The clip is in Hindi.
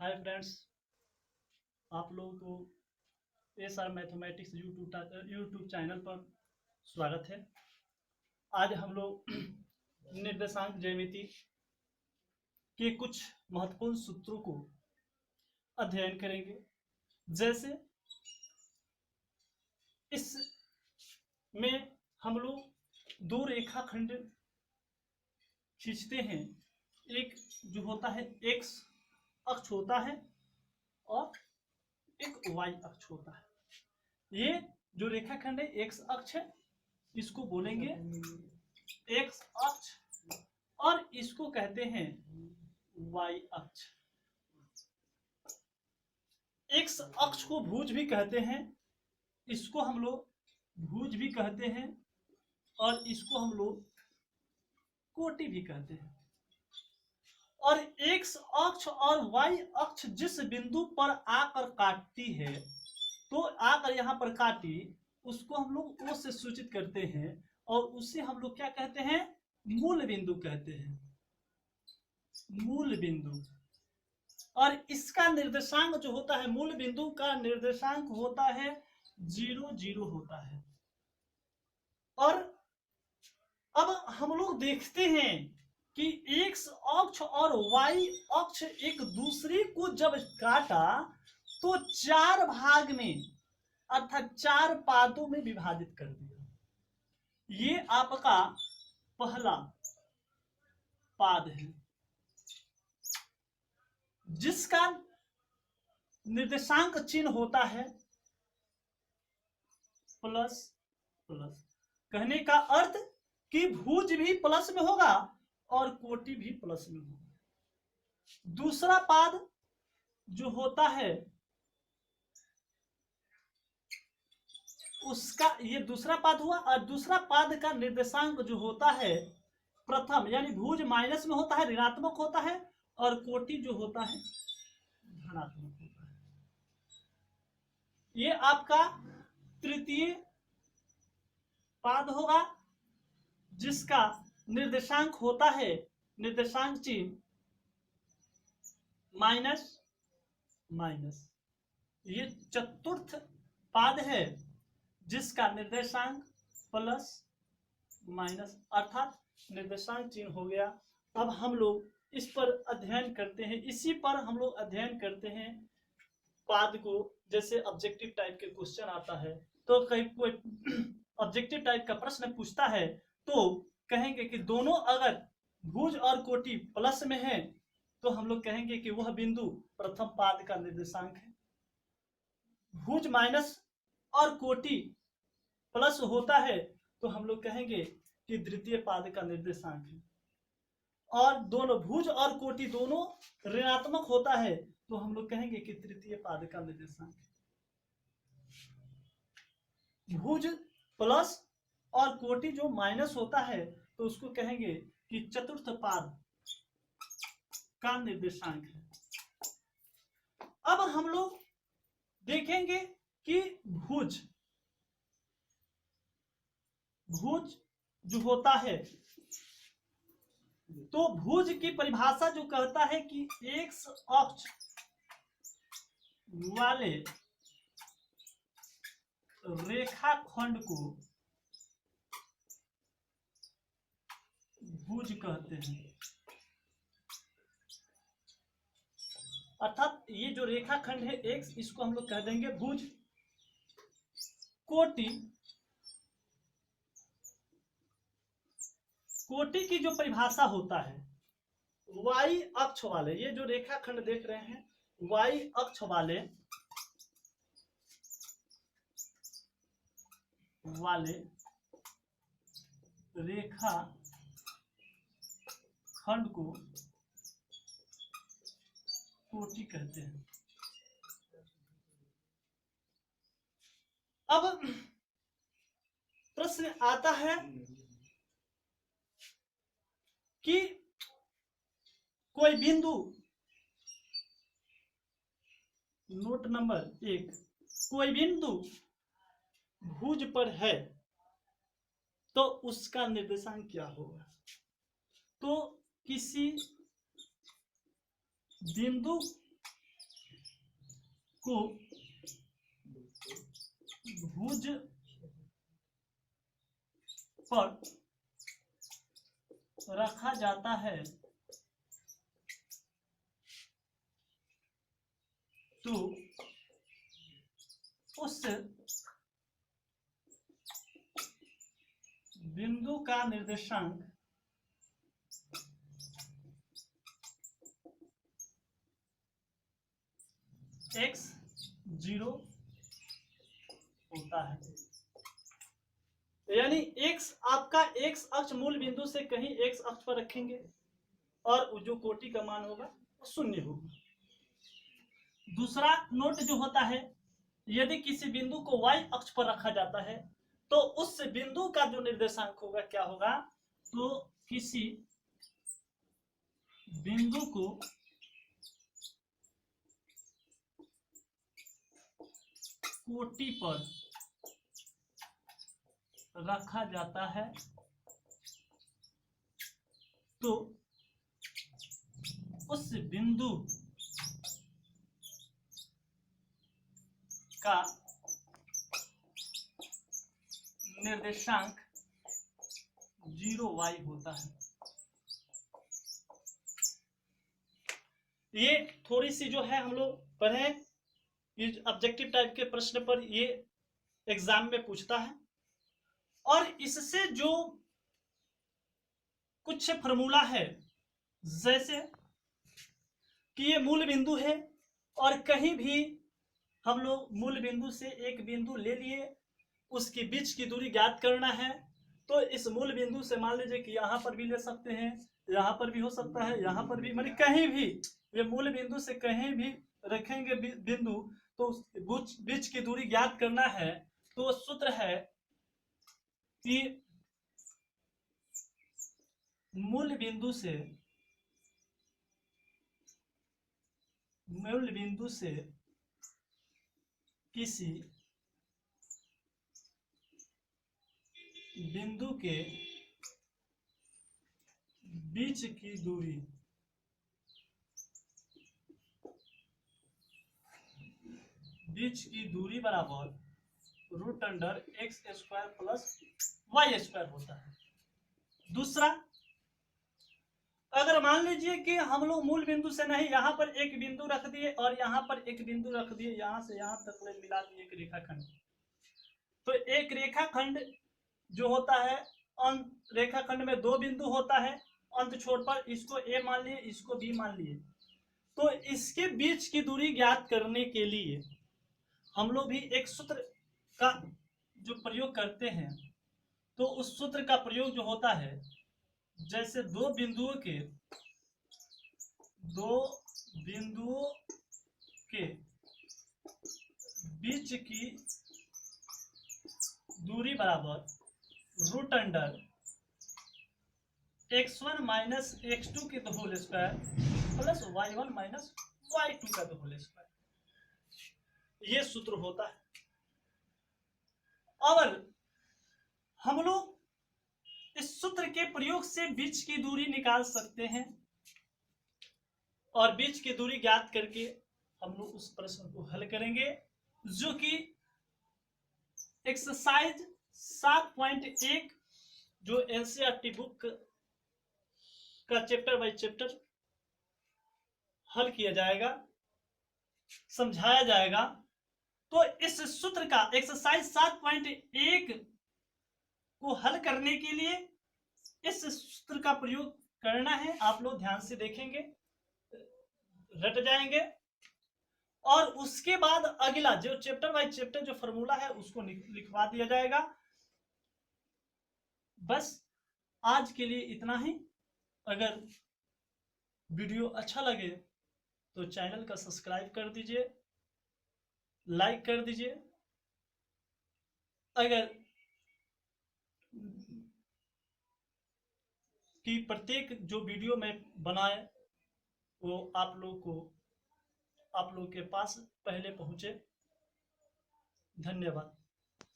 हाय फ्रेंड्स, आप लोगों को S R mathematics YouTube channel पर स्वागत है। आज हम लोग निर्देशांक ज्यामिति के कुछ महत्वपूर्ण सूत्रों को अध्ययन करेंगे। जैसे इसमें हम लोग दो रेखाखंड खींचते हैं। एक जो होता है एक्स अक्ष होता है और एक वाई अक्ष होता है। ये जो रेखाखंड है एक्स अक्ष है, इसको बोलेंगे एक्स अक्ष और इसको कहते हैं वाई अक्ष। एक्स अक्ष को भुज भी कहते हैं, इसको हम लोग भुज भी कहते हैं और इसको हम लोग कोटि भी कहते हैं। और एक्स अक्ष और वाई अक्ष जिस बिंदु पर आकर काटती है, तो आकर यहाँ पर काटी, उसको हम लोग ओ से सूचित करते हैं और उसे हम लोग क्या कहते हैं? मूल बिंदु कहते हैं, मूल बिंदु। और इसका निर्देशांक जो होता है, मूल बिंदु का निर्देशांक होता है 0 0 होता है। और अब हम लोग देखते हैं कि एक्स अक्ष और वाई अक्ष एक दूसरे को जब काटा तो 4 भाग में अर्थात 4 पादों में विभाजित कर दिया। ये आपका पहला पाद है जिसका निर्देशांक चिन्ह होता है प्लस प्लस। कहने का अर्थ कि भुज भी प्लस में होगा और कोटि भी प्लस में होगा। दूसरा पाद जो होता है उसका, ये दूसरा पाद हुआ। और दूसरा पाद का निर्देशांक जो होता है प्रथम, यानी भुज माइनस में होता है, ऋणात्मक होता है, और कोटि जो होता है धनात्मक होता है। ये आपका तृतीय पाद होगा जिसका निर्देशांक होता है, निर्देशांक चिन्ह माइनस माइनस। ये चतुर्थ पाद है जिसका निर्देशांक प्लस माइनस, अर्थात निर्देशांक चिन्ह हो गया। अब हम लोग इस पर अध्ययन करते हैं, इसी पर हम लोग अध्ययन करते हैं पाद को। जैसे ऑब्जेक्टिव टाइप के क्वेश्चन आता है तो कहीं कोई ऑब्जेक्टिव टाइप का प्रश्न पूछता है तो कहेंगे कि दोनों अगर भुज और कोटि प्लस में है तो हम लोग कहेंगे कि वह बिंदु प्रथम पाद का निर्देशांक है। भुज माइनस और कोटि प्लस होता है तो हम लोग कहेंगे कि द्वितीय पाद का निर्देशांक है। और दोनों भुज और कोटि दोनों ऋणात्मक होता है तो हम लोग कहेंगे कि तृतीय पाद का निर्देशांक है। भुज प्लस और कोटि जो माइनस होता है तो उसको कहेंगे कि चतुर्थ पाद का निर्देशांक है। अब हम लोग देखेंगे कि भुज जो होता है तो भुज की परिभाषा जो कहता है कि एक्स अक्ष वाले रेखाखंड को भुज कहते हैं। अर्थात ये जो रेखाखंड है एक्स, इसको हम लोग कह देंगे भुज। कोटि की जो परिभाषा होता है, वाई अक्ष वाले, ये जो रेखाखंड देख रहे हैं वाई अक्ष वाले रेखा खंड को कोटि कहते हैं। अब प्रश्न आता है कि कोई बिंदु, नोट नंबर 1, कोई बिंदु भुज पर है तो उसका निर्देशांक क्या होगा? तो किसी बिंदु को भुज पर रखा जाता है तो उस बिंदु का निर्देशांक x0 होता है। यानी x आपका x अक्ष मूल बिंदु से कहीं x अक्ष पर रखेंगे और जो कोटि का मान होगा वो 0 होगा। दूसरा नोट जो होता है, यदि किसी बिंदु को y अक्ष पर रखा जाता है तो उस बिंदु का जो निर्देशांक होगा क्या होगा, तो किसी बिंदु को कोटि पर रखा जाता है तो उस बिंदु का निर्देशांक 0y होता है। ये थोड़ी सी जो है हम लोग पढ़े, ये ऑब्जेक्टिव टाइप के प्रश्न पर ये एग्जाम में पूछता है। और इससे जो कुछ फॉर्मूला है, जैसे कि ये मूल बिंदु है और कहीं भी हम लोग मूल बिंदु से एक बिंदु ले लिए, उसकी बीच की दूरी ज्ञात करना है, तो इस मूल बिंदु से मान लीजिए कि यहाँ पर भी ले सकते हैं, यहाँ पर भी हो सकता है, यहाँ पर भी, मतलब कहीं भी ये मूल बिंदु से कहीं भी रखेंगे बिंदु, तो बीच की दूरी ज्ञात करना है। तो सूत्र है कि मूल बिंदु से किसी बिंदु के बीच की दूरी बराबर √x² प्लस y² होता है। दूसरा, अगर मान लीजिए कि हम लोग मूल बिंदु से नहीं, यहाँ पर एक बिंदु रख दिए और यहाँ पर एक बिंदु रख दिए, यहाँ से यहाँ तक मिला दिए एक रेखाखंड, तो एक रेखाखंड जो होता है, रेखाखंड में 2 बिंदु होता है, अंत छोर पर इसको a मान लिए, इसको b मान लिए, तो इसके बीच की दूरी ज्ञात करने के लिए हम लोग भी एक सूत्र का जो प्रयोग करते हैं, तो उस सूत्र का प्रयोग जो होता है, जैसे दो बिंदुओं के बीच की दूरी बराबर √x1 माइनस x2 के whole square plus y1 minus y2 का होल स्क्वायर, ये सूत्र होता है। और हम लोग इस सूत्र के प्रयोग से बीच की दूरी निकाल सकते हैं और बीच की दूरी ज्ञात करके हम लोग उस प्रश्न को हल करेंगे, जो कि एक्सरसाइज 7.1 जो एनसीईआरटी बुक का चैप्टर बाय चैप्टर हल किया जाएगा, समझाया जाएगा। तो इस सूत्र का एक्सरसाइज 7.1 को हल करने के लिए इस सूत्र का प्रयोग करना है। आप लोग ध्यान से देखेंगे, रट जाएंगे, और उसके बाद अगला जो चैप्टर बाय चैप्टर जो फॉर्मूला है उसको लिखवा दिया जाएगा। बस आज के लिए इतना ही। अगर वीडियो अच्छा लगे तो चैनल का सब्सक्राइब कर दीजिए, लाइक कर दीजिए। अगर कि प्रत्येक जो वीडियो में बनाए वो आप लोग के पास पहले पहुंचे। धन्यवाद।